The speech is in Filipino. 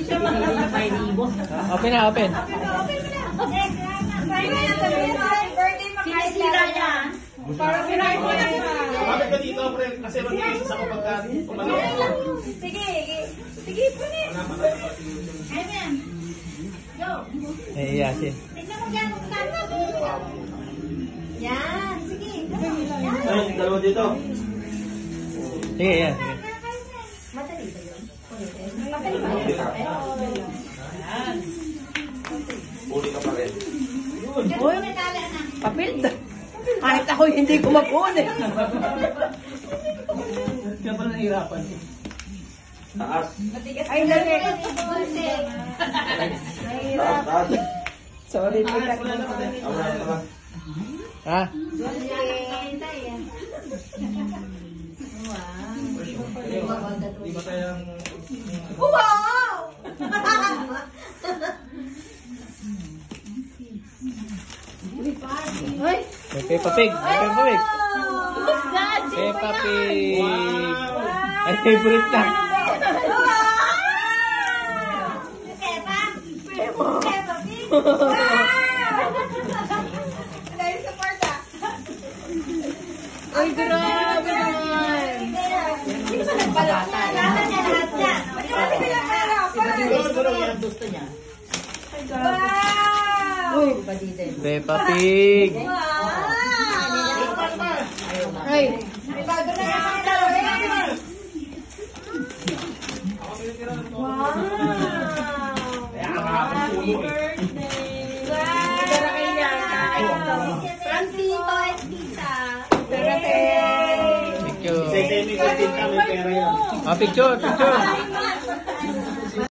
Open na, open. Sinisira yan. Parang kinain mo na. Bakit ka dito, friend? Kasi mag-iisis ako pagka pumalo. Sige. Sige, punit. Amen. Go. Eh, Yasin. Tignan mo dyan. Yan. Sige. Ay, dalawa dito. Sige, yan. Madali ba yun? Madali ba yun? Uli ka pa rin. Uy, natala na. Papel. Kahit ako hindi ko mapunin. Kaya pala nahihirapan. Taas. Ay, lagi. Taas, taas. Sorry, bigat mo. Ha? Di ba tayong... Wow! Ay, Peppa Pig. Peppa Pig. Peppa Pig. Ay, favorite na. ay, grabe naman. Hindi ba nagbalata? Lahat niya lahat yan. Siguro yan gusto niya. Wow! Uy, Peppa Pig. ay. Bago na naman dalawa. Wow! Happy birthday! Tara kayo yan. From Tito at Tita. Tara kayo. Picture. Isa-isa yung may content kami, pera yan. Ah, picture, picture.